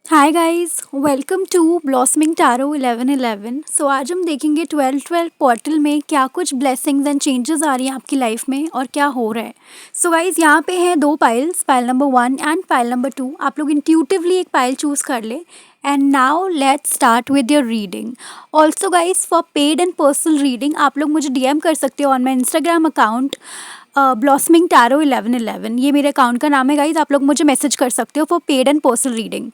Hi guys, welcome to blossoming tarot 1111। So आज हम देखेंगे 12-12 पोर्टल में क्या कुछ ब्लेसिंग्स एंड चेंजेस आ रही हैं आपकी लाइफ में और क्या हो रहा है। सो गाइस, यहाँ पे हैं दो piles, pile number 1 and pile number 2। आप लोग इंट्यूटिवली एक पाइल चूज कर ले and now let's start with your reading. Also guys, for paid and personal reading आप लोग मुझे डीएम कर सकते हो on my Instagram account blossoming tarot 1111। ये मेरे अकाउंट का नाम है गाइस। आप लोग मुझे मैसेज कर सकते हो for paid and personal reading.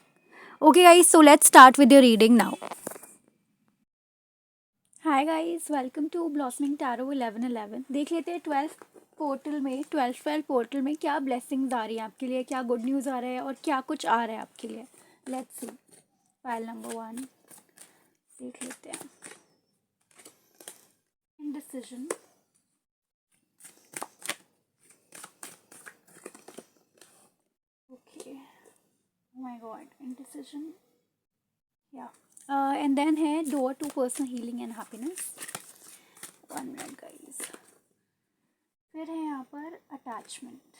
Okay guys, so let's start with your reading now. Hi guys, welcome to Blossoming Tarot 1111। देख लेते हैं 12 पोर्टल में क्या ब्लेसिंग्स आ रही है आपके लिए, क्या गुड न्यूज़ आ रहा है और क्या कुछ आ रहा है आपके लिए। Let's see. फाइल नंबर 1 देख लेते हैं। Indecision. Okay, oh my god, indecision, yeah. And then है door to personal healing and happiness। 1 minute guys। फिर है यहाँ पर attachment.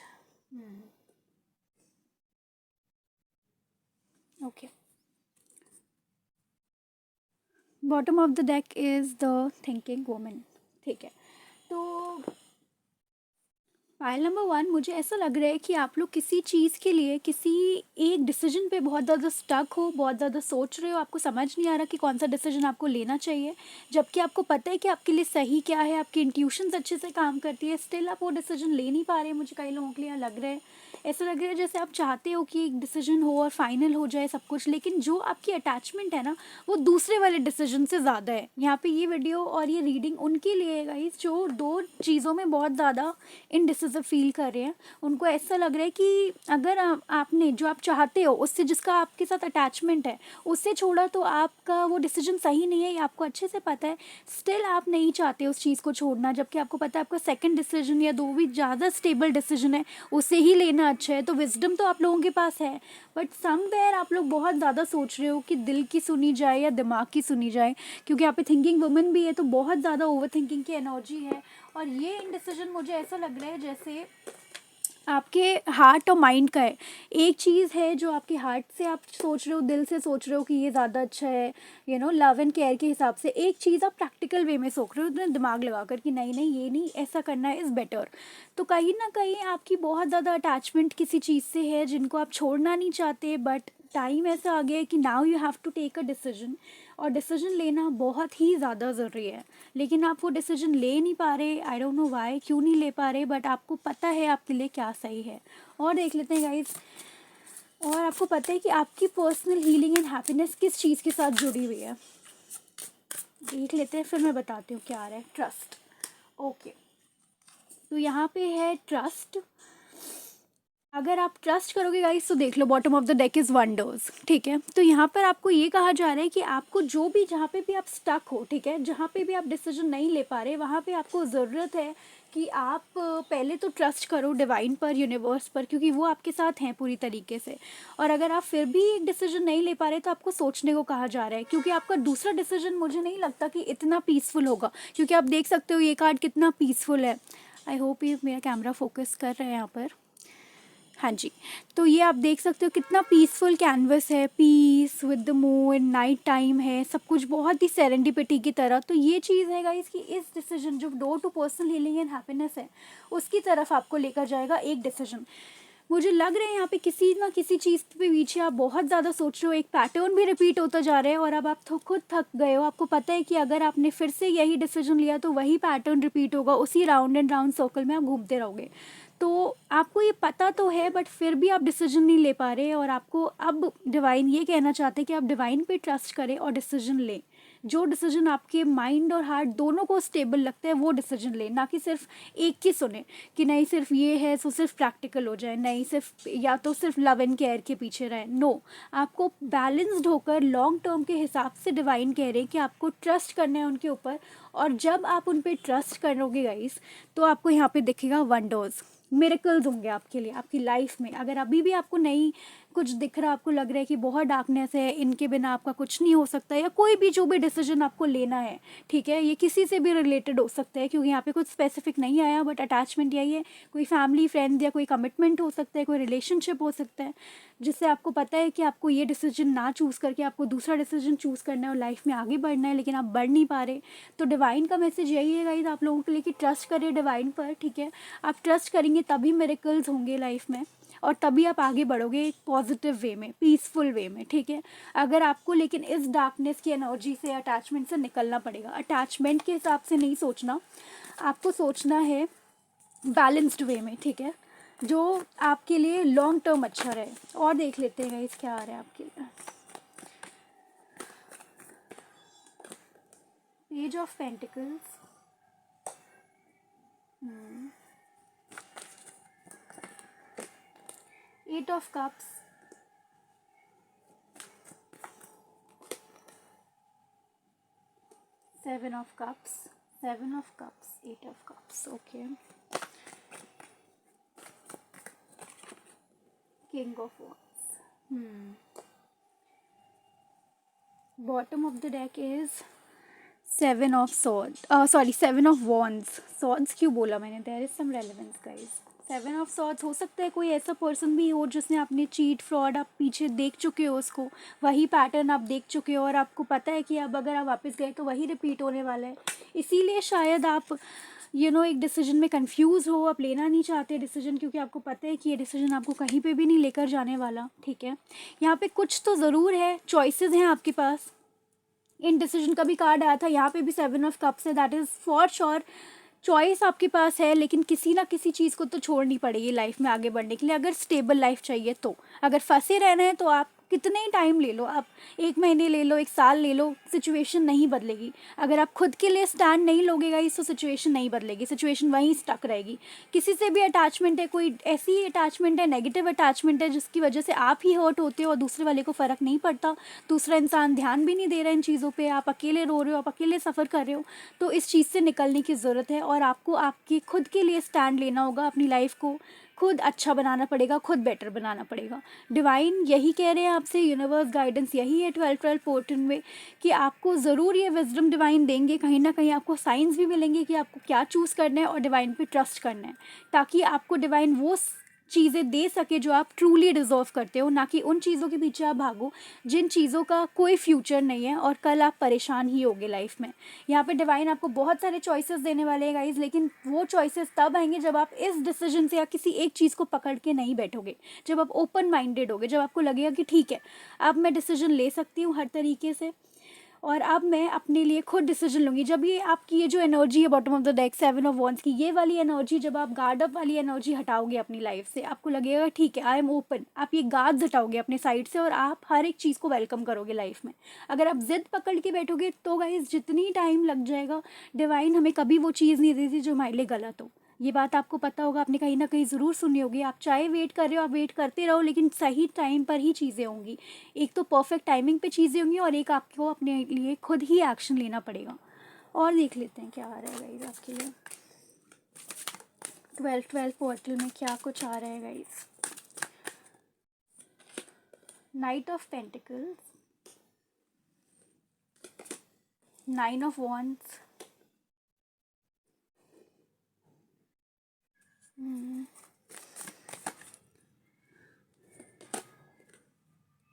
Okay, bottom of the deck is the thinking woman. ठीक है, तो फाइल नंबर 1, मुझे ऐसा लग रहा है कि आप लोग किसी चीज़ के लिए किसी एक डिसीजन पे बहुत ज़्यादा स्टक हो, बहुत ज़्यादा सोच रहे हो। आपको समझ नहीं आ रहा कि कौन सा डिसीजन आपको लेना चाहिए, जबकि आपको पता है कि आपके लिए सही क्या है, आपकी इंट्यूशंस अच्छे से काम करती है। स्टिल आप वो डिसीजन ले नहीं पा रहे। मुझे कई लोगों के लिए लग रहा है, ऐसा लग रहा है जैसे आप चाहते हो कि एक डिसीजन हो और फाइनल हो जाए सब कुछ, लेकिन जो आपकी अटैचमेंट है ना, वो दूसरे वाले डिसीजन से ज़्यादा है। यहाँ पे ये वीडियो और ये रीडिंग उनके लिए है गाइस जो दो चीज़ों में बहुत ज़्यादा इनडिसिसिव फील कर रहे हैं। उनको ऐसा लग रहा है कि अगर आपने जो आप चाहते हो उससे, जिसका आपके साथ अटैचमेंट है, उससे छोड़ा तो आपका वो डिसीजन सही नहीं है, ये आपको अच्छे से पता है। स्टिल आप नहीं चाहते उस चीज़ को छोड़ना, जबकि आपको पता है आपका सेकंड डिसीजन या दो भी ज़्यादा स्टेबल डिसीजन है, उसे ही लेना अच्छा है। तो विजडम तो आप लोगों के पास है, बट समवेयर आप लोग बहुत ज़्यादा सोच रहे हो कि दिल की सुनी जाए या दिमाग की सुनी जाए, क्योंकि यहाँ पे थिंकिंग वुमन भी है, तो बहुत ज़्यादा ओवर थिंकिंग की एनर्जी है। और ये इनडिसीजन मुझे ऐसा लग रहा है जैसे आपके हार्ट और माइंड का है। एक चीज़ है जो आपके हार्ट से आप सोच रहे हो, दिल से सोच रहे हो कि ये ज़्यादा अच्छा है, लव एंड केयर के हिसाब से। एक चीज़ आप प्रैक्टिकल वे में सोच रहे हो, इतना दिमाग लगा कर कि नहीं नहीं ये नहीं, ऐसा करना इज़ बेटर। तो कहीं ना कहीं आपकी बहुत ज़्यादा अटैचमेंट किसी चीज़ से है जिनको आप छोड़ना नहीं चाहते, बट टाइम ऐसा आ गया है कि now you have to take a decision. और डिसीजन लेना बहुत ही ज़्यादा ज़रूरी है, लेकिन आप वो डिसीजन ले नहीं पा रहे। आई डोंट नो वाई, क्यों नहीं ले पा रहे, बट आपको पता है आपके लिए क्या सही है। और देख लेते हैं गाइस, और आपको पता है कि आपकी पर्सनल हीलिंग एंड हैप्पीनेस किस चीज़ के साथ जुड़ी हुई है। देख लेते हैं, फिर मैं बताती हूँ क्या आ रहा है। ट्रस्ट। ओके, तो यहाँ पे है ट्रस्ट। अगर आप ट्रस्ट करोगे गाइस तो देख लो, bottom of the deck is wonders. ठीक है, तो यहाँ पर आपको ये कहा जा रहा है कि आपको जो भी, जहाँ पे भी आप स्टक हो, ठीक है, जहाँ पे भी आप डिसीजन नहीं ले पा रहे, वहाँ पे आपको ज़रूरत है कि आप पहले तो ट्रस्ट करो डिवाइन पर, यूनिवर्स पर, क्योंकि वो आपके साथ हैं पूरी तरीके से। और अगर आप फिर भी एक डिसीजन नहीं ले पा रहे तो आपको सोचने को कहा जा रहा है, क्योंकि आपका दूसरा डिसीजन मुझे नहीं लगता कि इतना पीसफुल होगा, क्योंकि आप देख सकते हो ये कार्ड कितना पीसफुल है। आई होप ये मेरा कैमरा फोकस कर रहा है यहाँ पर। हाँ जी, तो ये आप देख सकते हो कितना पीसफुल कैनवस है, peace with the moon, night time है, सब कुछ बहुत ही सेरेंडिपिटी की तरह। तो ये चीज़ है गाइस कि इस डिसीजन, जो door to personal healing and happiness है, उसकी तरफ आपको लेकर जाएगा एक डिसीजन। मुझे लग रहा है यहाँ पे किसी ना किसी चीज़ पे पीछे आप बहुत ज़्यादा सोच रहे हो, एक पैटर्न भी रिपीट होता जा रहा है, और अब आप तो खुद थक गए हो। आपको पता है कि अगर आपने फिर से यही डिसीजन लिया तो वही पैटर्न रिपीट होगा, उसी राउंड एंड राउंड सर्कल में आप घूमते रहोगे। तो आपको ये पता तो है, बट फिर भी आप डिसीजन नहीं ले पा रहे, और आपको अब डिवाइन ये कहना चाहते हैं कि आप डिवाइन पे ट्रस्ट करें और डिसीजन लें। जो डिसीजन आपके माइंड और हार्ट दोनों को स्टेबल लगता है वो डिसीजन लें, ना कि सिर्फ एक ही सुने कि नहीं सिर्फ ये है तो सिर्फ प्रैक्टिकल हो जाए, नहीं सिर्फ या तो सिर्फ लव एंड केयर के पीछे रहे। नो, आपको बैलेंस्ड होकर लॉन्ग टर्म के हिसाब से डिवाइन कह रहे हैं कि आपको ट्रस्ट करना है उनके ऊपर। और जब आप उन पर ट्रस्ट करोगे गाइस, तो आपको यहाँ पे दिखेगा वंडर्स, मिरेकल्स होंगे आपके लिए, आपकी लाइफ में। अगर अभी भी आपको नहीं कुछ दिख रहा, आपको लग रहा है कि बहुत डार्कनेस है, इनके बिना आपका कुछ नहीं हो सकता, या कोई भी जो भी डिसीजन आपको लेना है, ठीक है, ये किसी से भी रिलेटेड हो सकता है, क्योंकि यहाँ पे कुछ स्पेसिफिक नहीं आया, बट अटैचमेंट यही है, कोई फैमिली फ्रेंड या कोई कमिटमेंट हो सकता है, कोई रिलेशनशिप हो सकता है, जिससे आपको पता है कि आपको ये डिसीजन ना चूज़ करके आपको दूसरा डिसीजन चूज़ करना है और लाइफ में आगे बढ़ना है, लेकिन आप बढ़ नहीं पा रहे। तो डिवाइन का मैसेज यही है गाइस आप लोगों के लिए कि ट्रस्ट करिए डिवाइन पर, ठीक है। आप ट्रस्ट करेंगे तभी मिरेकल्स होंगे लाइफ में, और तभी आप आगे बढ़ोगे एक पॉजिटिव वे में, पीसफुल वे में, ठीक है। अगर आपको लेकिन इस डार्कनेस की एनर्जी से, अटैचमेंट से निकलना पड़ेगा। अटैचमेंट के हिसाब से नहीं सोचना, आपको सोचना है बैलेंस्ड वे में, ठीक है, जो आपके लिए लॉन्ग टर्म अच्छा रहे। और देख लेते हैं गाइस क्या आ रहा है आपके लिए। Page of pentacles, eight of cups, seven of cups, seven of cups, eight of cups, okay, king of wands. Bottom of the deck is seven of sword, sorry seven of wands. Swords क्यों बोला मैंने, there is some relevance guys. Seven of swords हो सकता है कोई ऐसा person भी हो जिसने आपने चीट फ्रॉड आप पीछे देख चुके हो, उसको वही पैटर्न आप देख चुके हो, और आपको पता है कि अब अगर आप वापस गए तो वही रिपीट होने वाला है। इसीलिए शायद आप एक डिसीजन में कंफ्यूज हो, आप लेना नहीं चाहते डिसीजन, क्योंकि आपको पता है कि ये डिसीजन आपको कहीं पे भी नहीं लेकर जाने वाला, ठीक है। यहाँ पे कुछ तो ज़रूर है, चॉइसेस हैं आपके पास। इन डिसीजन का भी कार्ड आया था, यहाँ पे भी सेवन ऑफ कप्स है, that is for sure choice आपके पास है, लेकिन किसी ना किसी चीज़ को तो छोड़नी पड़ेगी लाइफ में आगे बढ़ने के लिए। अगर स्टेबल लाइफ चाहिए तो, अगर फंसे रहना है तो आप कितने ही टाइम ले लो, आप 1 महीने ले लो, 1 साल ले लो, सिचुएशन नहीं बदलेगी। अगर आप खुद के लिए स्टैंड नहीं लोगे गाइस तो सिचुएशन नहीं बदलेगी, सिचुएशन वहीं स्टक रहेगी। किसी से भी अटैचमेंट है, कोई ऐसी अटैचमेंट है, नेगेटिव अटैचमेंट है जिसकी वजह से आप ही हर्ट होते हो और दूसरे वाले को फ़र्क नहीं पड़ता, दूसरा इंसान ध्यान भी नहीं दे रहा इन चीज़ों पर, आप अकेले रो रहे हो, आप अकेले सफ़र कर रहे हो, तो इस चीज़ से निकलने की ज़रूरत है। और आपको आपके खुद के लिए स्टैंड लेना होगा, अपनी लाइफ को खुद अच्छा बनाना पड़ेगा, खुद बेटर बनाना पड़ेगा। डिवाइन यही कह रहे हैं आपसे, यूनिवर्स गाइडेंस यही है 12 पोर्टल में, कि आपको ज़रूर ये विजडम डिवाइन देंगे, कहीं ना कहीं आपको साइंस भी मिलेंगे कि आपको क्या चूज़ करना है और डिवाइन पे ट्रस्ट करना है, ताकि आपको डिवाइन वो चीज़ें दे सके जो आप ट्रूली डिज़र्व करते हो, ना कि उन चीज़ों के पीछे आप भागो जिन चीज़ों का कोई फ्यूचर नहीं है, और कल आप परेशान ही होगे लाइफ में। यहाँ पे डिवाइन आपको बहुत सारे चॉइसेस देने वाले हैं गाइज, लेकिन वो चॉइसेस तब आएंगे जब आप इस डिसीजन से या किसी एक चीज़ को पकड़ के नहीं बैठोगे, जब आप ओपन माइंडेड होगे, जब आपको लगेगा कि ठीक है अब मैं डिसीजन ले सकती हूँ हर तरीके से, और अब मैं अपने लिए खुद डिसीजन लूँगी। जब ये आपकी ये जो एनर्जी है bottom of the deck seven of wands की, ये वाली एनर्जी, जब आप गार्ड अप वाली एनर्जी हटाओगे अपनी लाइफ से, आपको लगेगा ठीक है आई एम ओपन, आप ये गार्ड्स हटाओगे अपने साइड से और आप हर एक चीज़ को वेलकम करोगे लाइफ में। अगर आप जिद पकड़ के बैठोगे तो गाइस जितनी टाइम लग जाएगा, डिवाइन हमें कभी वो चीज़ नहीं देती जो हमारे लिए गलत हो। ये बात आपको पता होगा, आपने कहीं ना कहीं ज़रूर सुनी होगी। आप चाहे वेट कर रहे हो, आप वेट करते रहो, लेकिन सही टाइम पर ही चीज़ें होंगी। एक तो परफेक्ट टाइमिंग पे चीज़ें होंगी, और एक आपको अपने लिए खुद ही एक्शन लेना पड़ेगा। और देख लेते हैं क्या आ रहा है गाइस आपके लिए 12 पोर्टल में, क्या कुछ आ रहा है guys. Night of pentacles, 9 of wands,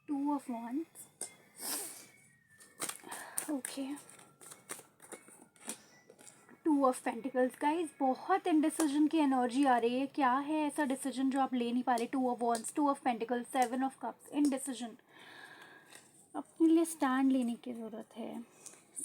two of wands, okay, two of pentacles. Guys बहुत इंडिसीजन की एनर्जी आ रही है, क्या है ऐसा डिसीजन जो आप ले नहीं पा रहे। Two of wands, two of pentacles, seven of cups, indecision, अपने लिए स्टैंड लेने की ज़रूरत है।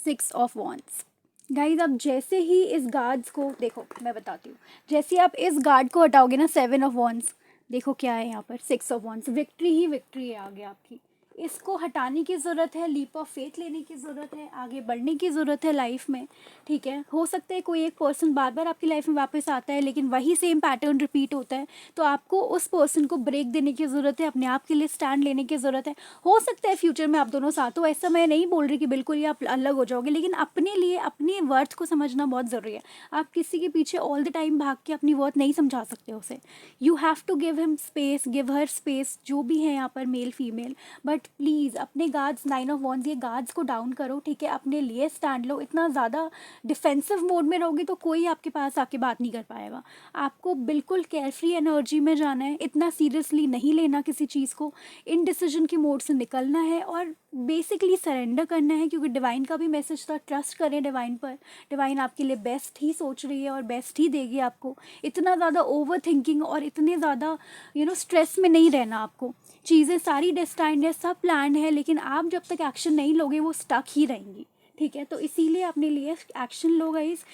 6 ऑफ वॉन्ड्स। गाइज आप जैसे ही इस गार्ड्स को देखो, मैं बताती हूँ, जैसे ही आप इस गार्ड को हटाओगे ना, 7 ऑफ वॉन्ड्स, देखो क्या है यहाँ पर, 6 of wands, victory he victory है आगे आपकी। इसको हटाने की ज़रूरत है, लीप ऑफ फेथ लेने की ज़रूरत है, आगे बढ़ने की ज़रूरत है लाइफ में, ठीक है। हो सकता है कोई एक पर्सन बार बार आपकी लाइफ में वापस आता है लेकिन वही सेम पैटर्न रिपीट होता है, तो आपको उस पर्सन को ब्रेक देने की ज़रूरत है, अपने आप के लिए स्टैंड लेने की ज़रूरत है। हो सकता है फ्यूचर में आप दोनों साथ हो, ऐसा मैं नहीं बोल रही कि बिल्कुल ही आप अलग हो जाओगे, लेकिन अपने लिए अपने वर्थ को समझना बहुत ज़रूरी है। आप किसी के पीछे ऑल द टाइम भाग के अपनी वर्थ नहीं समझा सकते उसे। You have to give him space, give her space, जो भी है यहाँ पर मेल फीमेल। बट प्लीज़ अपने गार्ड्स, 9 ऑफ वॉन्ड्स, ये गार्ड्स को डाउन करो, ठीक है। अपने लिए स्टैंड लो। इतना ज़्यादा डिफेंसिव मोड में रहोगे तो कोई आपके पास आके बात नहीं कर पाएगा। आपको बिल्कुल केयरफ्री एनर्जी में जाना है, इतना सीरियसली नहीं लेना किसी चीज़ को, इन डिसीजन के मोड से निकलना है और बेसिकली सरेंडर करना है, क्योंकि डिवाइन का भी मैसेज था, ट्रस्ट करें डिवाइन पर। डिवाइन आपके लिए बेस्ट ही सोच रही है और बेस्ट ही देगी आपको। इतना ज़्यादा ओवर थिंकिंग और इतने ज़्यादा स्ट्रेस में नहीं रहना आपको। चीज़ें सारी डेस्टाइंड है, सब प्लान है, लेकिन आप जब तक एक्शन नहीं लोगे वो स्टक ही रहेंगी, ठीक है। तो इसीलिए अपने लिए एक्शन लो गाइस।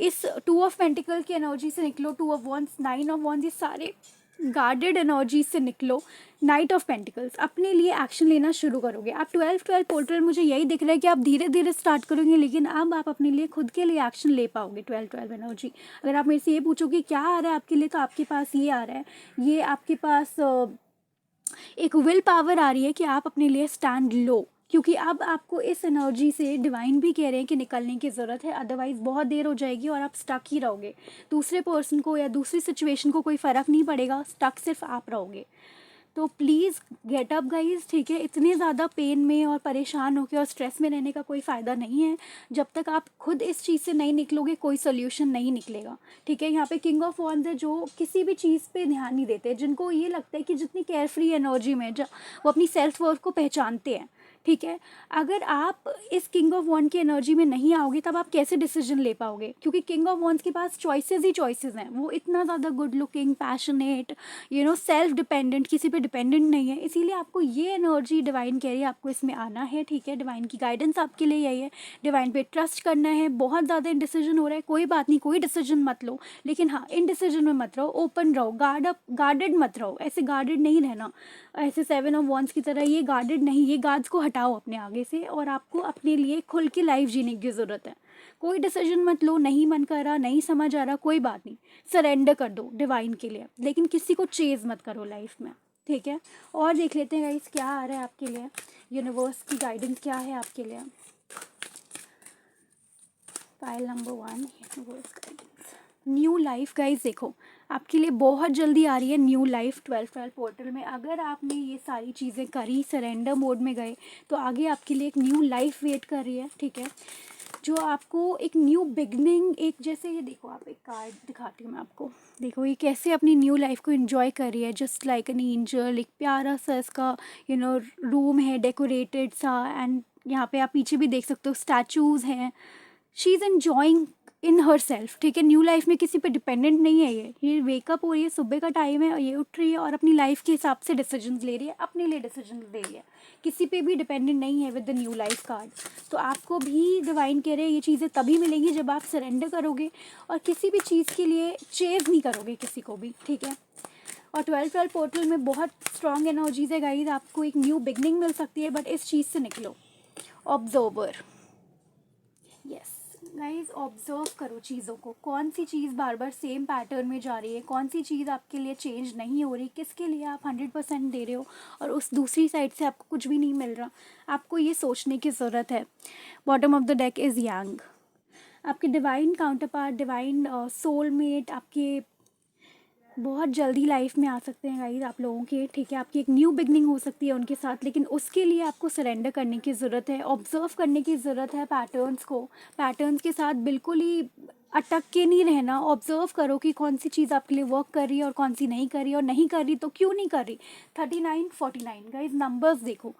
इस 2 ऑफ पेंटिकल की एनर्जी से निकलो, 2 ऑफ वॉन्ड्स, 9 ऑफ वॉन्ड्स, ये सारे गार्डेड एनर्जी से निकलो। नाइट ऑफ पेंटिकल्स, अपने लिए एक्शन लेना शुरू करोगे आप। 12 पोर्टल मुझे यही दिख रहा है कि आप धीरे धीरे स्टार्ट करोगे, लेकिन अब आप अपने लिए खुद के लिए एक्शन ले पाओगे। 12 एनर्जी, अगर आप मेरे से ये पूछोगे क्या आ रहा है आपके लिए, तो आपके पास ये आ रहा है, ये आपके पास एक विल पावर आ रही है कि आप अपने लिए स्टैंड लो, क्योंकि अब आपको इस एनर्जी से डिवाइन भी कह रहे हैं कि निकलने की ज़रूरत है, अदरवाइज़ बहुत देर हो जाएगी और आप स्टक ही रहोगे। दूसरे पर्सन को या दूसरी सिचुएशन को कोई फ़र्क नहीं पड़ेगा, स्टक सिर्फ आप रहोगे। तो प्लीज़ गेट अप गाइज, ठीक है। इतने ज़्यादा पेन में और परेशान होकर और स्ट्रेस में रहने का कोई फ़ायदा नहीं है। जब तक आप खुद इस चीज़ से नहीं निकलोगे कोई सोल्यूशन नहीं निकलेगा, ठीक है। यहाँ पे किंग ऑफ वॉन्ड्स है, जो किसी भी चीज़ पे ध्यान नहीं देते, जिनको ये लगता है कि जितनी केयरफ्री एनर्जी में वो अपनी सेल्फ वर्थ को पहचानते हैं, ठीक है। अगर आप इस किंग ऑफ वॉन्ड की एनर्जी में नहीं आओगे तब आप कैसे डिसीजन ले पाओगे, क्योंकि किंग ऑफ वॉन्ड्स के पास चॉइसेस ही चॉइसेस हैं। वो इतना ज़्यादा good looking, passionate, self dependent, किसी पे डिपेंडेंट नहीं है। इसीलिए आपको ये एनर्जी डिवाइन कह रही है, आपको इसमें आना है, ठीक है। डिवाइन की गाइडेंस आपके लिए यही है, डिवाइन पे ट्रस्ट करना है। बहुत ज़्यादा इंडिसीजन हो रहा है, कोई बात नहीं, कोई डिसीजन मत लो, लेकिन हाँ इंडिसीजन में मत रहो, ओपन रहो, गार्डेड मत रहो। ऐसे गार्डेड नहीं रहना, ऐसे 7 ऑफ वॉन्ड्स की तरह ये गार्डेड नहीं, ये गार्ड्स को हटाओ अपने आगे से, और आपको अपने लिए खुल के लाइफ जीने की ज़रूरत है। कोई डिसीजन मत लो, नहीं मन कर रहा, नहीं समझ आ रहा, कोई बात नहीं, सरेंडर कर दो डिवाइन के लिए, लेकिन किसी को चेज मत करो लाइफ में, ठीक है। और देख लेते हैं गाइस क्या आ रहा है आपके लिए, यूनिवर्स की गाइडेंस क्या है आपके लिए। File number 1, universe guidance, new life. Guys देखो आपके लिए बहुत जल्दी आ रही है न्यू लाइफ 12 पोर्टल में। अगर आपने ये सारी चीज़ें करी, सरेंडर मोड में गए, तो आगे आपके लिए एक न्यू लाइफ वेट कर रही है, ठीक है। जो आपको एक न्यू बिगनिंग, एक जैसे ये देखो, आप एक कार्ड दिखाती हूँ मैं आपको, देखो ये कैसे अपनी न्यू लाइफ को एंजॉय कर रही है, जस्ट लाइक एन एंजल। एक प्यारा सा इसका रूम है, डेकोरेटेड सा, एंड यहाँ पे आप पीछे भी देख सकते हो स्टैचूज़ हैं। She is enjoying in her self, ठीक है। न्यू लाइफ में किसी पे डिपेंडेंट नहीं है, ये वेकअप हो रही है, सुबह का टाइम है और ये उठ रही है और अपनी लाइफ के हिसाब से डिसीजंस ले रही है, अपने लिए डिसीजन ले रही है, किसी पे भी डिपेंडेंट नहीं है with the new life card. तो आपको भी डिवाइन कह रहे हैं ये चीज़ें तभी मिलेंगी जब आप सरेंडर करोगे और किसी भी चीज़ के लिए चेज नहीं करोगे किसी को भी, ठीक है। और 12 पोर्टल में बहुत स्ट्रॉन्ग एनर्जीज है गाइज, आपको एक न्यू बिगनिंग मिल सकती है, बट इस चीज़ से निकलो। ऑब्जर्वर, यस गाइज, ऑब्जर्व करो चीज़ों को, कौन सी चीज़ बार बार सेम पैटर्न में जा रही है, कौन सी चीज़ आपके लिए चेंज नहीं हो रही, किसके लिए आप 100% दे रहे हो और उस दूसरी साइड से आपको कुछ भी नहीं मिल रहा। आपको ये सोचने की ज़रूरत है। Bottom of the deck is young, आपके divine counterpart, divine soulmate आपके बहुत जल्दी लाइफ में आ सकते हैं गाइस आप लोगों के, ठीक है। आपकी एक न्यू बिगनिंग हो सकती है उनके साथ, लेकिन उसके लिए आपको सरेंडर करने की ज़रूरत है, ऑब्जर्व करने की ज़रूरत है पैटर्न्स को। पैटर्न्स के साथ बिल्कुल ही अटक के नहीं रहना, ऑब्जर्व करो कि कौन सी चीज़ आपके लिए वर्क कर रही है और कौन सी नहीं कर रही, और नहीं कर रही तो क्यों नहीं कर रही। 39, 49 गाइज, नंबर्स देखो,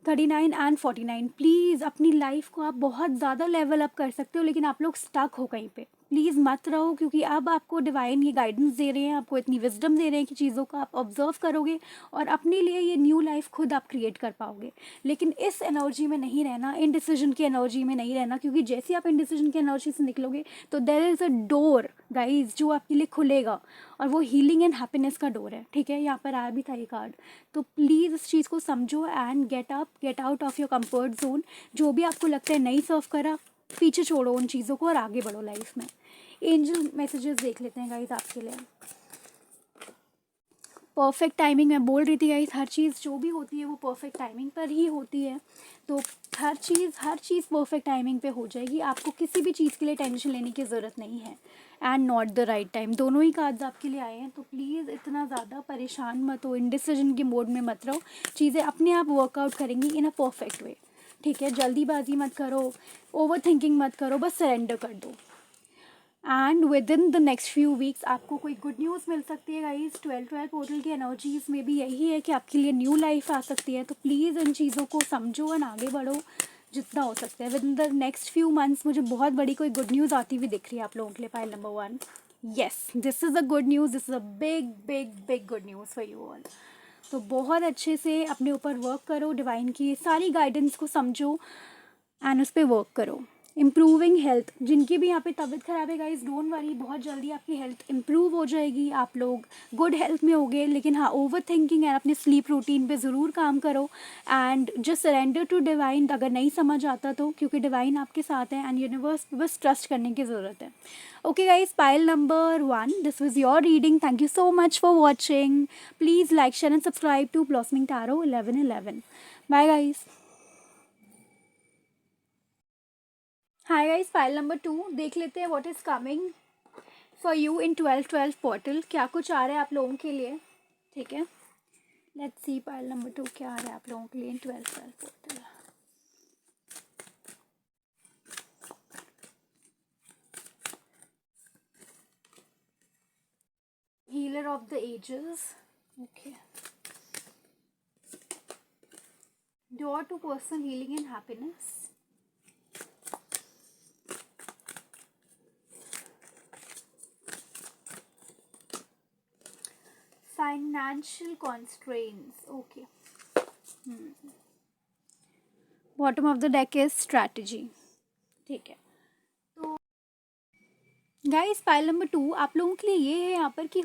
39 एंड 49। प्लीज़ अपनी लाइफ को आप बहुत ज़्यादा लेवल अप कर सकते हो, लेकिन आप लोग स्टक हो कहीं पे, प्लीज़ मत रहो, क्योंकि अब आपको डिवाइन ये गाइडेंस दे रहे हैं, आपको इतनी विजडम दे रहे हैं कि चीज़ों का आप ऑब्जर्व करोगे और अपने लिए ये न्यू लाइफ खुद आप क्रिएट कर पाओगे। लेकिन इस एनर्जी में नहीं रहना, इनडिसीजन की एनर्जी में नहीं रहना, क्योंकि जैसे आप इनडिसीजन की एनर्जी से निकलोगे तो there is a door guys जो आपके लिए खुलेगा, और वो हीलिंग एंड हैप्पीनेस का डोर है। ठीक है, यहाँ पर आया भी था ये कार्ड। तो प्लीज़ इस चीज़ को समझो and get up, get out of your comfort zone. जो भी आपको लगता है नहीं सर्व करा, पीछे छोड़ो उन चीज़ों को और आगे बढ़ो लाइफ में। एंजल मैसेजेस देख लेते हैं गाइज आपके लिए। परफेक्ट टाइमिंग, मैं बोल रही थी गाइस, हर चीज़ जो भी होती है वो परफेक्ट टाइमिंग पर ही होती है। तो हर चीज़ परफेक्ट टाइमिंग पे हो जाएगी। आपको किसी भी चीज़ के लिए टेंशन लेने की ज़रूरत नहीं है। And not the right time, दोनों ही कार्ड्स आपके लिए आए हैं। तो प्लीज़ इतना ज़्यादा परेशान मत हो, इनडिसीजन के मोड में मत रहो। चीज़ें अपने आप वर्कआउट करेंगी इन अ परफेक्ट वे। ठीक है, जल्दीबाजी मत करो, ओवर थिंकिंग मत करो, बस सरेंडर कर दो। And with in the next few weeks आपको कोई गुड न्यूज़ मिल सकती है गाइज। 12 पोर्टल की एनर्जीज़ में भी यही है कि आपके लिए न्यू लाइफ आ सकती है। तो प्लीज़ इन चीज़ों को समझो और आगे बढ़ो जितना हो सकता है। With in the next few months मुझे बहुत बड़ी कोई गुड न्यूज़ आती हुई दिख रही है आप लोगों के लिए। Pile number 1, yes, this is a good news, this is a big big big good news for you all. तो बहुत अच्छे से अपने ऊपर वर्क करो, डिवाइन की सारी गाइडेंस को समझो एंड उस पर वर्क करो। इम्प्रूविंग हेल्थ, जिनकी भी यहाँ पे तबीयत ख़राब है गाइज, डोंट वरी, बहुत जल्दी आपकी हेल्थ इम्प्रूव हो जाएगी। आप लोग गुड हेल्थ में होगे। लेकिन हाँ, ओवर थिंकिंग एंड अपने स्लीप रूटीन पे ज़रूर काम करो and just surrender to divine. अगर नहीं समझ आता तो, क्योंकि डिवाइन आपके साथ है एंड यूनिवर्स पे बस ट्रस्ट करने की ज़रूरत है। Okay guys, pile number 1, this was your reading. Thank you so much for watching. Please like, share and subscribe to blossoming tarot 1111। Bye guys. Hi guys, pile number 2 देख लेते हैं what is coming for you in 12 portal. क्या कुछ आ रहा है आप लोगों के लिए। ठीक है, लेट्स सी फाइल नंबर 2 क्या आ रहा है आप लोगों के लिए in 12 portal. Healer of the ages, okay. Door to personal healing and happiness, financial constraints, okay. Bottom of the deck is strategy. ठीक है, गाइस पाइल नंबर 2 आप लोगों के लिए ये है यहाँ पर कि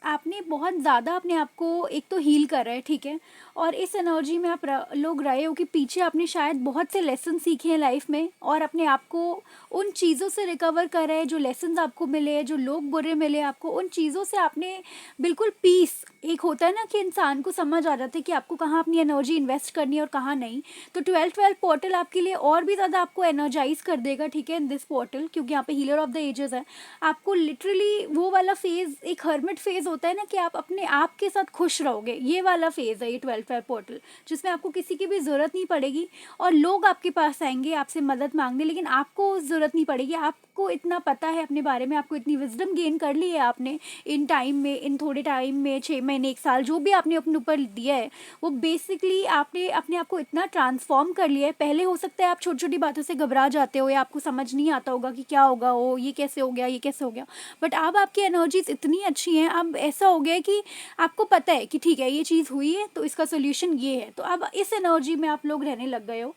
आपने बहुत ज़्यादा अपने आप को एक तो हील कर रहे हैं। ठीक है, और इस एनर्जी में आप लोग रहे हो कि पीछे आपने शायद बहुत से लेसन सीखे हैं लाइफ में, और अपने आप को उन चीज़ों से रिकवर कर रहे हैं जो लेसन आपको मिले, जो लोग बुरे मिले आपको, उन चीज़ों से आपने बिल्कुल पीस, एक होता है ना कि इंसान को समझ आ जाता है कि आपको कहाँ अपनी एनर्जी इन्वेस्ट करनी है और कहाँ नहीं। तो 12 पोर्टल आपके लिए और भी ज़्यादा आपको एनर्जाइज कर देगा। ठीक है, इन दिस पोर्टल, क्योंकि यहाँ पे हीलर ऑफ द एजेस है। आपको लिटरली वो वाला फेज़, एक हर्मिट फेज़ होता है ना कि आप अपने आप के साथ खुश रहोगे, ये वाला फेज़ है ये 12 पोर्टल, जिसमें आपको किसी की भी ज़रूरत नहीं पड़ेगी और लोग आपके पास आएंगे आपसे मदद मांगने, लेकिन आपको ज़रूरत नहीं पड़ेगी। आपको इतना पता है अपने बारे में, आपको इतनी विजडम गेन कर ली है आपने इन टाइम में, इन थोड़े टाइम में, 6 महीने 1 साल जो भी आपने अपने ऊपर दिया है, वो बेसिकली आपने अपने आप को इतना ट्रांसफॉर्म कर लिया है। पहले हो सकता है आप छोटी छोटी बातों से घबरा जाते हो या आपको समझ नहीं आता होगा कि क्या होगा, वो ये कैसे हो गया, ये कैसे हो गया, बट अब आपकी एनर्जीज इतनी अच्छी हैं। अब ऐसा हो गया है कि आपको पता है कि ठीक है ये चीज़ हुई है तो इसका सोल्यूशन ये है। तो अब इस एनर्जी में आप लोग रहने लग गए हो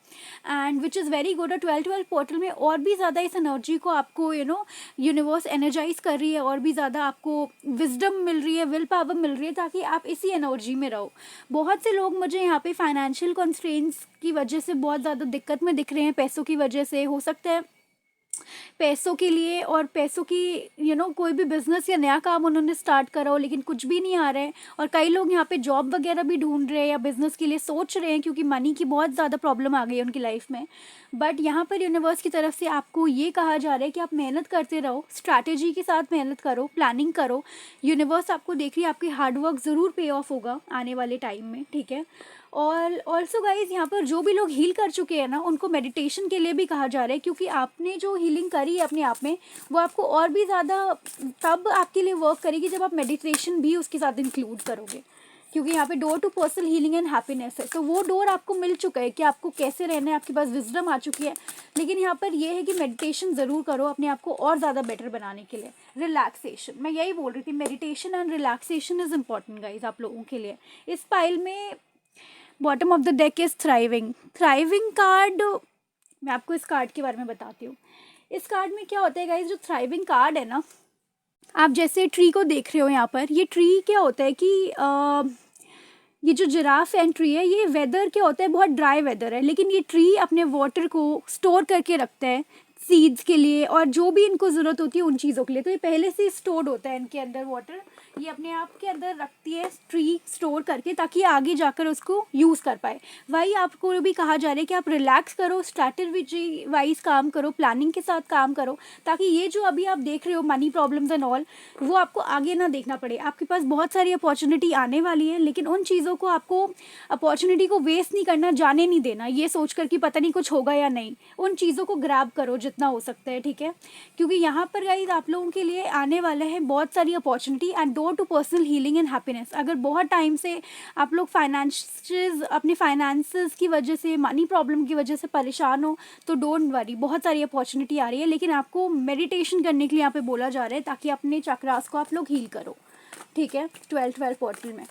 and which is very good. और 12 पोर्टल में और भी ज़्यादा इस एनर्जी को आपको यूनिवर्स एनर्जाइज कर रही है, और भी ज़्यादा आपको विजडम मिल रही है, विल पावर मिल रही है, ताकि आप इसी एनर्जी में रहो। बहुत से लोग मुझे यहाँ पे फाइनेंशियल कंस्ट्रेंट्स की वजह से बहुत ज़्यादा दिक्कत में दिख रहे हैं, पैसों की वजह से हो सकता है, पैसों के लिए, और पैसों की कोई भी बिजनेस या नया काम उन्होंने स्टार्ट करा हो लेकिन कुछ भी नहीं आ रहा है। और कई लोग यहाँ पे जॉब वगैरह भी ढूंढ रहे हैं या बिजनेस के लिए सोच रहे हैं, क्योंकि मनी की बहुत ज़्यादा प्रॉब्लम आ गई है उनकी लाइफ में। बट यहाँ पर यूनिवर्स की तरफ से आपको ये कहा जा रहा है कि आप मेहनत करते रहो, स्ट्रैटेजी के साथ मेहनत करो, प्लानिंग करो। यूनिवर्स आपको देख रही है, आपकी हार्डवर्क ज़रूर पे ऑफ होगा आने वाले टाइम में। ठीक है, और ऑल्सो गाइज यहाँ पर जो भी लोग हील कर चुके हैं ना, उनको मेडिटेशन के लिए भी कहा जा रहा है, क्योंकि आपने जो हीलिंग करी है अपने आप में, वो आपको और भी ज़्यादा तब आपके लिए वर्क करेगी जब आप मेडिटेशन भी उसके साथ इंक्लूड करोगे। क्योंकि यहाँ पे door to personal healing and happiness है, तो वो डोर आपको मिल चुका है कि आपको कैसे रहना है, आपके पास विजडम आ चुकी है। लेकिन यहाँ पर ये है कि मेडिटेशन ज़रूर करो अपने आप को और ज़्यादा बेटर बनाने के लिए। रिलैक्सेशन, मैं यही बोल रही थी, meditation and relaxation is important guys आप लोगों के लिए। इस पाइल में bottom of the deck is thriving. Thriving card, मैं आपको इस कार्ड के बारे में बताती हूँ। इस कार्ड में क्या होता है गाइज, जो थ्राइविंग कार्ड है ना, आप जैसे ट्री को देख रहे हो यहाँ पर, ये ट्री क्या होता है कि ये जो जिराफ एंड ट्री है, ये वेदर क्या होता है, बहुत ड्राई वेदर है, लेकिन ये ट्री अपने वाटर को स्टोर करके रखता है सीड्स के लिए और जो भी इनको ज़रूरत होती है उन चीज़ों के लिए। तो ये पहले से स्टोर्ड होता है इनके अंदर वाटर, ये अपने आप के अंदर रखती है ट्री स्टोर करके, ताकि आगे जाकर उसको यूज़ कर पाए। वही आपको भी कहा जा रहा है कि आप रिलैक्स करो, स्ट्रैटेजी वाइज काम करो, प्लानिंग के साथ काम करो, ताकि ये जो अभी आप देख रहे हो मनी प्रॉब्लम्स एंड ऑल, वो आपको आगे ना देखना पड़े। आपके पास बहुत सारी अपॉर्चुनिटी आने वाली है, लेकिन उन चीज़ों को आपको अपॉर्चुनिटी को वेस्ट नहीं करना, जाने नहीं देना ये सोच कर कि पता नहीं कुछ होगा या नहीं। उन चीज़ों को ग्रैब करो जितना हो सकता है, ठीक है, क्योंकि यहाँ पर गाइस आप लोगों के लिए आने वाला है बहुत सारी opportunity and door to personal healing and happiness. अगर बहुत टाइम से आप लोग अपने फाइनेंसेस की वजह से, मनी प्रॉब्लम की वजह से परेशान हो, तो डोंट वरी, बहुत सारी अपॉर्चुनिटी आ रही है। लेकिन आपको मेडिटेशन करने के लिए यहाँ पे बोला जा रहा है, ताकि अपने चक्रास को आप लोग हील करो, ठीक है, 12 पोर्टल में।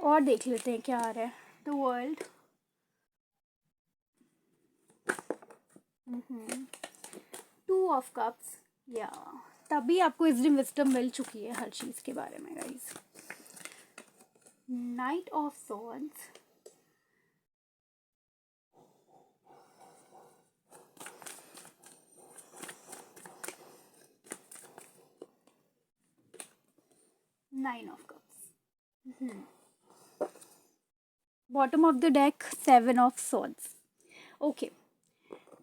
और देख लेते हैं क्या आ रहा है। द वर्ल्ड, 2 ऑफ कप्स, या तभी आपको इसलिए विजडम मिल चुकी है हर चीज़ के बारे में guys. Night of swords, nine of cups, bottom of the deck 7 of swords. Okay,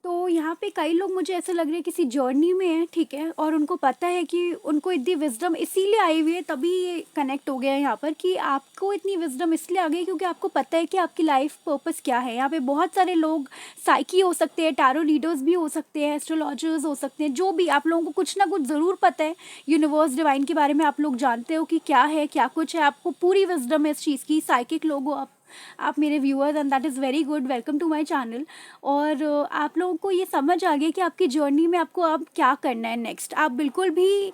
तो यहाँ पे कई लोग मुझे ऐसा लग रहा है किसी जर्नी में है, ठीक है, और उनको पता है कि उनको इतनी विजडम इसीलिए आई हुई है, तभी ये कनेक्ट हो गया है यहाँ पर कि आपको इतनी विजडम इसलिए आ गई क्योंकि आपको पता है कि आपकी लाइफ पर्पस क्या है। यहाँ पे बहुत सारे लोग साइकी हो सकते हैं, टैरो रीडर्स भी हो सकते हैं, एस्ट्रोलॉजर्स हो सकते हैं, जो भी आप लोगों को कुछ ना कुछ ज़रूर पता है यूनिवर्स डिवाइन के बारे में। आप लोग जानते हो कि क्या है, क्या कुछ है, आपको पूरी विजडम है इस चीज़ की। साइकिक लोग हो आप मेरे viewers, and that is very good, welcome to my channel. और आप लोगों को ये समझ आ गया कि आपकी जर्नी में आपको अब क्या करना है नेक्स्ट। आप बिल्कुल भी,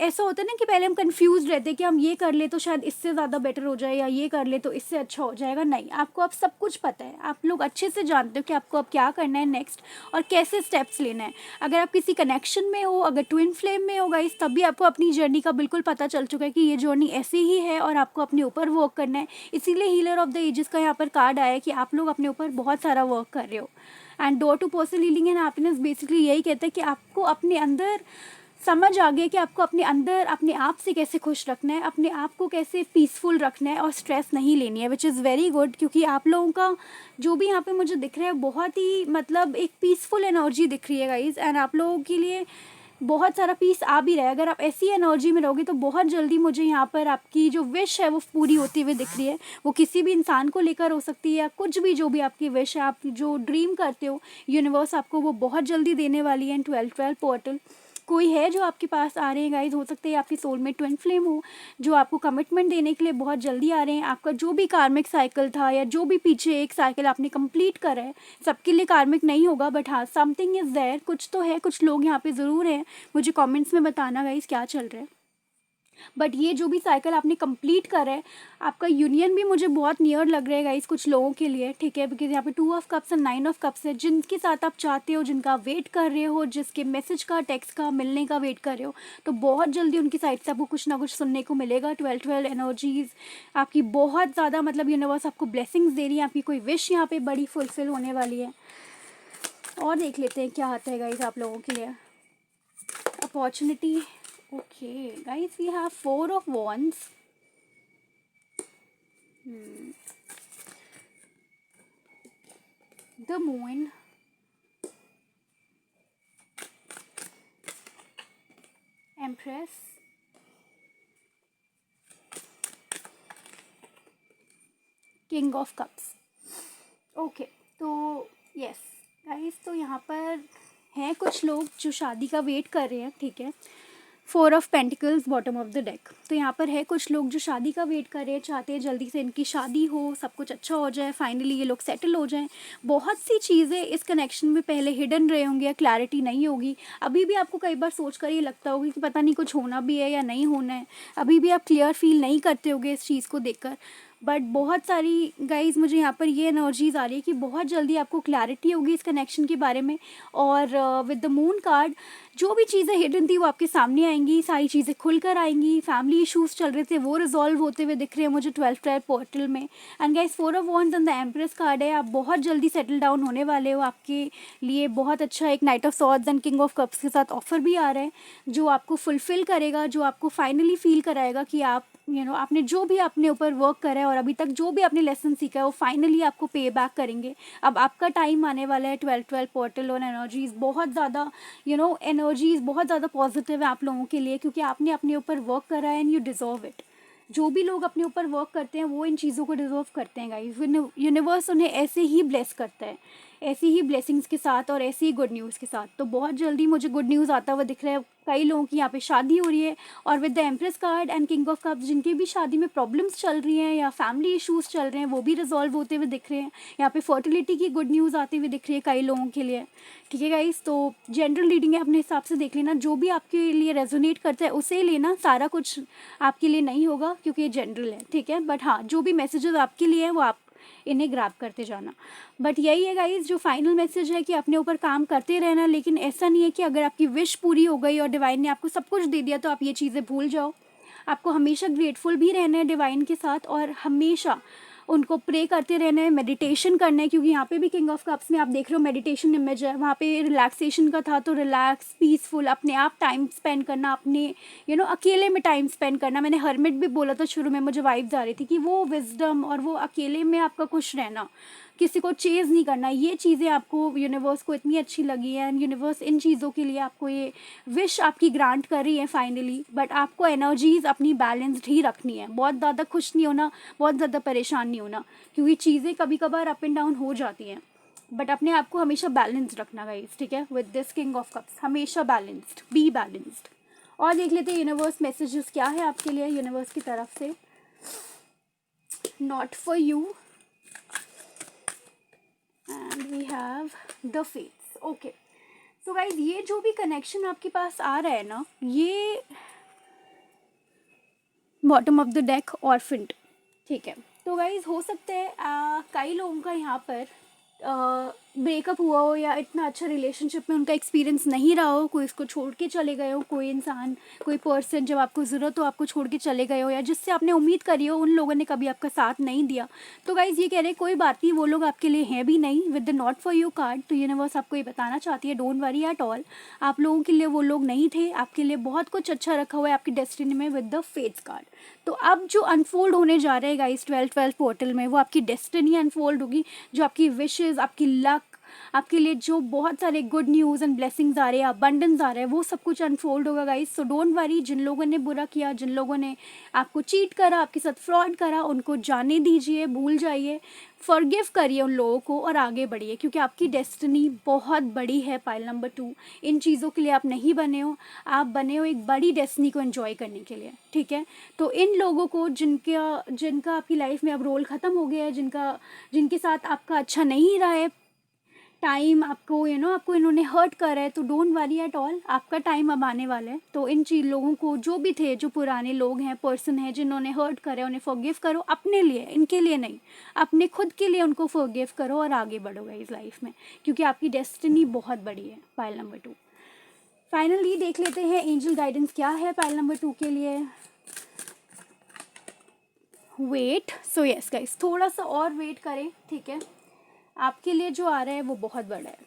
ऐसा होता है ना कि पहले हम कंफ्यूज रहते हैं कि हम ये कर ले तो शायद इससे ज़्यादा बेटर हो जाए, या ये कर ले तो इससे अच्छा हो जाएगा। नहीं, आपको अब सब कुछ पता है, आप लोग अच्छे से जानते हो कि आपको अब क्या करना है नेक्स्ट और कैसे स्टेप्स लेना है। अगर आप किसी कनेक्शन में हो, अगर ट्विन फ्लेम में हो गाइस, तब भी आपको अपनी जर्नी का बिल्कुल पता चल चुका है कि ये जर्नी ऐसी ही है और आपको अपने ऊपर वर्क करना है। इसीलिए हीलर ऑफ द एजेस का यहाँ पर कार्ड आया है कि आप लोग अपने ऊपर बहुत सारा वर्क कर रहे हो। And door to personal healing and happiness basically यही कहता है कि आपको अपने अंदर समझ आ गया कि आपको अपने अंदर अपने आप से कैसे खुश रखना है, अपने आप को कैसे पीसफुल रखना है और स्ट्रेस नहीं लेनी है, विच इज़ वेरी गुड। क्योंकि आप लोगों का जो भी यहाँ पे मुझे दिख रहा है बहुत ही मतलब एक पीसफुल एनर्जी दिख रही है गाइज, एंड आप लोगों के लिए बहुत सारा पीस आ भी रहा है। अगर आप ऐसी एनर्जी में रहोगे तो बहुत जल्दी मुझे यहाँ पर आपकी जो विश है वो पूरी होती हुई दिख रही है। वो किसी भी इंसान को लेकर हो सकती है, या कुछ भी जो भी आपकी विश है, आप जो ड्रीम करते हो, यूनिवर्स आपको वो बहुत जल्दी देने वाली है। एंड 12 पोर्टल कोई है जो आपके पास आ रहे हैं गाइज, हो सकते हैं आपकी सोलमेट ट्विन फ्लेम हो, जो आपको कमिटमेंट देने के लिए बहुत जल्दी आ रहे हैं। आपका जो भी कार्मिक साइकिल था, या जो भी पीछे एक साइकिल आपने कंप्लीट करा है, सबके लिए कार्मिक नहीं होगा, बट हाँ समथिंग इज़ देयर, कुछ तो है, कुछ लोग यहाँ पे ज़रूर हैं। मुझे कमेंट्स में बताना गाइज क्या चल रहा है। बट ये जो भी साइकिल आपने कंप्लीट करा है, आपका यूनियन भी मुझे बहुत नियर लग रहा है गाइस कुछ लोगों के लिए, ठीक है, बिकॉज यहाँ पे 2 of cups and 9 of cups है। जिनके साथ आप चाहते हो, जिनका वेट कर रहे हो, जिसके मैसेज का, टेक्स्ट का मिलने का वेट कर रहे हो, तो बहुत जल्दी उनकी साइड से आपको कुछ ना कुछ सुनने को मिलेगा। 12 एनर्जीज आपकी बहुत ज़्यादा, मतलब यूनिवर्स आपको ब्लेसिंग्स दे रही है, आपकी कोई विश यहाँ पे बड़ी फुलफिल होने वाली है। और देख लेते हैं क्या आता है गाइस आप लोगों के लिए। Opportunity, okay guys, we have 4 of wands, the moon, empress, king of cups। okay, तो yes guys, तो यहाँ पर हैं कुछ लोग जो शादी का वेट कर रहे हैं, ठीक है। Four of pentacles bottom of the deck. तो यहाँ पर है कुछ लोग जो शादी का वेट कर रहे हैं, चाहते हैं जल्दी से इनकी शादी हो, सब कुछ अच्छा हो जाए, फाइनली ये लोग सेटल हो जाएं। बहुत सी चीज़ें इस कनेक्शन में पहले हिडन रहे होंगे या क्लैरिटी नहीं होगी। अभी भी आपको कई बार सोच कर ये लगता होगा कि पता नहीं कुछ होना भी है या नहीं होना है। अभी भी आप क्लियर फील नहीं करते होगे इस चीज़ को देखकर। बट बहुत सारी गाइज मुझे यहाँ पर ये एनर्जीज आ रही है कि बहुत जल्दी आपको क्लैरिटी होगी इस कनेक्शन के बारे में। और विद द मून कार्ड जो भी चीज़ें हिडन थी वो आपके सामने आएंगी, सारी चीज़ें खुल कर आएंगी। फैमिली इश्यूज चल रहे थे वो रिजॉल्व होते हुए दिख रहे हैं मुझे 12th पोर्टल में। And guys 4 of wands and the empress card है। आप बहुत जल्दी सेटल डाउन होने वाले हो। आपके लिए बहुत अच्छा एक night of swords and king of cups के साथ ऑफर भी आ रहा है जो आपको फुलफिल करेगा, जो आपको फाइनली फील कराएगा कि आप आपने जो भी अपने ऊपर वर्क करा है और अभी तक जो भी आपने लेसन सीखा है वो फाइनली आपको पे बैक करेंगे। अब आपका टाइम आने वाला है 12 पोर्टल और एनर्जीज बहुत ज़्यादा एनर्जीज बहुत ज़्यादा पॉजिटिव है आप लोगों के लिए, क्योंकि आपने अपने ऊपर वर्क करा है एंड यू डिजर्व इट। जो भी लोग अपने ऊपर वर्क करते हैं वो इन चीज़ों को डिजर्व करते हैं गाइस। यूनिवर्स उन्हें ऐसे ही ब्लेस करता है, ऐसी ही ब्लेसिंग्स के साथ और ऐसी ही गुड न्यूज़ के साथ। तो बहुत जल्दी मुझे गुड न्यूज़ आता हुआ दिख रहा है। कई लोगों की यहाँ पे शादी हो रही है और with the empress card and king of cups जिनकी भी शादी में प्रॉब्लम्स चल रही हैं या फैमिली इश्यूज चल रहे हैं वो भी रिजॉल्व होते हुए दिख रहे हैं। यहाँ पे फर्टिलिटी की गुड न्यूज़ आती हुई दिख रही है कई लोगों के लिए। ठीक है गाइस, तो जनरल रीडिंग है, अपने हिसाब से देख लेना। जो भी आपके लिए रेजोनेट करता है उसे लेना, सारा कुछ आपके लिए नहीं होगा क्योंकि ये जनरल है। ठीक है, बट हाँ जो भी मैसेजेस आपके लिए हैं वो आप इन्हें ग्रैब करते जाना। बट यही है गाइज जो फाइनल मैसेज है कि अपने ऊपर काम करते रहना। लेकिन ऐसा नहीं है कि अगर आपकी विश पूरी हो गई और डिवाइन ने आपको सब कुछ दे दिया तो आप ये चीज़ें भूल जाओ। आपको हमेशा ग्रेटफुल भी रहना है डिवाइन के साथ और हमेशा उनको प्रे करते रहना है, मेडिटेशन करना है। क्योंकि यहाँ पे भी किंग ऑफ कप्स में आप देख रहे हो मेडिटेशन इमेज है, वहाँ पे रिलैक्सेशन का था। तो रिलैक्स, पीसफुल, अपने आप टाइम स्पेंड करना, अपने अकेले में टाइम स्पेंड करना। मैंने हर्मिट भी बोला था शुरू में, मुझे वाइब्स आ रही थी कि वो विजडम और वो अकेले में आपका खुश रहना, किसी को चेज़ नहीं करना, ये चीज़ें आपको यूनिवर्स को इतनी अच्छी लगी है। एंड यूनिवर्स इन चीज़ों के लिए आपको ये विश आपकी ग्रांट कर रही है फाइनली। बट आपको एनर्जीज अपनी बैलेंस्ड ही रखनी है, बहुत ज़्यादा खुश नहीं होना, बहुत ज़्यादा परेशान नहीं होना, क्योंकि चीज़ें कभी कभार अप एंड डाउन हो जाती हैं। बट अपने आप को हमेशा बैलेंस्ड रखना गाइस। ठीक है, with this king of cups हमेशा बैलेंस्ड, बी बैलेंस्ड। और देख लेते हैं यूनिवर्स मैसेजेस क्या है आपके लिए यूनिवर्स की तरफ से। Not for you and we have the fates. Okay, so guys ये जो भी कनेक्शन आपके पास आ रहा है ना, ये बॉटम ऑफ द डेक ऑर्फिन्ड। ठीक है, तो गाइज हो सकता है कई लोगों का यहाँ पर ब्रेकअप हुआ हो या इतना अच्छा रिलेशनशिप में उनका एक्सपीरियंस नहीं रहा हो, कोई इसको छोड़ के चले गए हो, कोई इंसान, कोई पर्सन जब आपको ज़रूरत हो आपको छोड़ के चले गए हो, या जिससे आपने उम्मीद करी हो उन लोगों ने कभी आपका साथ नहीं दिया। तो गाइज़ ये कह रहे हैं कोई बात नहीं, वो लोग आपके लिए हैं भी नहीं। With the not for you card तो यूनिवर्स आपको ये बताना चाहती है डोंट वरी एट ऑल, आप लोगों के लिए वो लोग नहीं थे, आपके लिए बहुत कुछ अच्छा रखा हुआ है आपकी डेस्टिनी में विद द फेट्स कार्ड। तो अब जो अनफोल्ड होने जा रहे हैं गाइस 12 पोर्टल में, वो आपकी डेस्टिनी अनफोल्ड होगी। जो आपकी विशेस, आपकी लक, आपके लिए जो बहुत सारे गुड न्यूज़ एंड ब्लेसिंग्स आ रहे हैं, अबंडेंस आ रहा है, वो सब कुछ अनफोल्ड होगा गाइस। सो डोंट वरी, जिन लोगों ने बुरा किया, जिन लोगों ने आपको चीट करा, आपके साथ फ्रॉड करा, उनको जाने दीजिए, भूल जाइए, फॉरगिव करिए उन लोगों को और आगे बढ़िए, क्योंकि आपकी डेस्टिनी बहुत बड़ी है। पाइल नंबर 2, इन चीज़ों के लिए आप नहीं बने हो, आप बने हो एक बड़ी डेस्टिनी को एंजॉय करने के लिए। ठीक है, तो इन लोगों को जिनका आपकी लाइफ में अब रोल ख़त्म हो गया है, जिनके साथ आपका अच्छा नहीं रहा है टाइम, आपको आपको इन्होंने हर्ट करा है, तो डोंट वरी एट ऑल, आपका टाइम अब आने वाला है। तो इन चीज़ लोगों को, जो भी थे, जो पुराने लोग हैं, पर्सन हैं जिन्होंने हर्ट करा है, उन्हें फॉरगिव करो, अपने लिए, इनके लिए नहीं, अपने खुद के लिए उनको फॉरगिव करो और आगे बढ़ोगे इस लाइफ में, क्योंकि आपकी डेस्टिनी बहुत बड़ी है। पाइल नंबर 2 फाइनली देख लेते हैं एंजल गाइडेंस क्या है पाइल नंबर 2 के लिए। वेट, सो यस गाइस, थोड़ा सा और वेट करें। ठीक है, आपके लिए जो आ रहा है वो बहुत बड़ा है।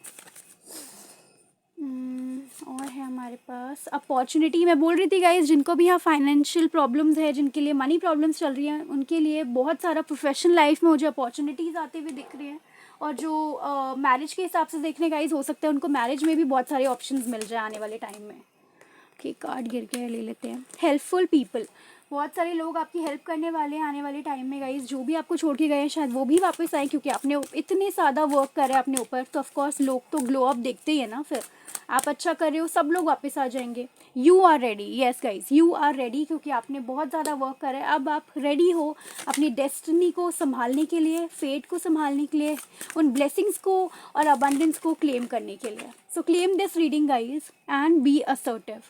और है हमारे पास अपॉर्चुनिटी। मैं बोल रही थी गाइज, जिनको भी यहाँ फाइनेंशियल प्रॉब्लम्स है, जिनके लिए मनी प्रॉब्लम्स चल रही हैं, उनके लिए बहुत सारा प्रोफेशनल लाइफ में मुझे अपॉर्चुनिटीज़ आते हुए दिख रही हैं। और जो मैरिज के हिसाब से देखने गाइज, हो सकता है उनको मैरिज में भी बहुत सारे ऑप्शंस मिल जाए आने वाले टाइम में। ओके, कार्ड गिर गया, ले लेते हैं। हेल्पफुल पीपल, बहुत सारे लोग आपकी हेल्प करने वाले हैं आने वाले टाइम में गाइज। जो भी आपको छोड़ के गए हैं शायद वो भी वापस आए, क्योंकि आपने इतने ज़्यादा वर्क करे अपने ऊपर, तो ऑफकोर्स लोग तो ग्लो अप देखते ही है ना फिर आप अच्छा कर रहे हो, सब लोग वापस आ जाएंगे। You are ready, yes guys, you are ready, क्योंकि आपने बहुत ज़्यादा वर्क करा है। अब आप रेडी हो अपनी डेस्टिनी को संभालने के लिए, फेट को संभालने के लिए, उन ब्लेसिंग्स को और अबंडेंस को क्लेम करने के लिए। So claim this reading guys and be assertive.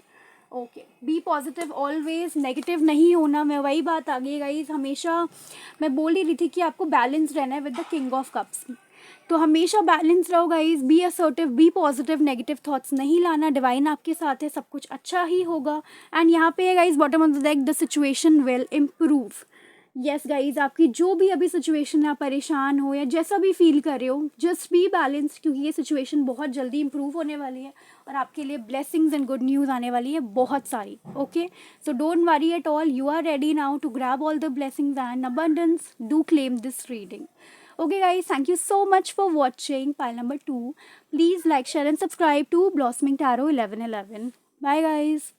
Okay, be positive always, negative नहीं होना। मैं वही बात आ गई गाइज, हमेशा मैं बोल ही रही थी कि आपको बैलेंस रहना है with the king of cups. तो हमेशा बैलेंस रहो guys, be assertive, be positive, negative thoughts नहीं लाना। डिवाइन आपके साथ है, सब कुछ अच्छा ही होगा। एंड यहाँ पे guys bottom of the deck, the situation will improve. Yes guys, आपकी जो भी अभी सिचुएशन है, आप परेशान हो या जैसा भी फील कर रहे हो, जस्ट बी बैलेंस्ड, क्योंकि ये सिचुएशन बहुत जल्दी इंप्रूव होने वाली है और आपके लिए ब्लेसिंग्स एंड गुड न्यूज़ आने वाली है बहुत सारी। Okay, so don't worry at all, you are ready now to grab all the blessings and abundance. Do claim this reading. Okay guys, thank you so much for watching pile number 2. Please like, share and subscribe to Blossoming Tarot 1111. Bye guys.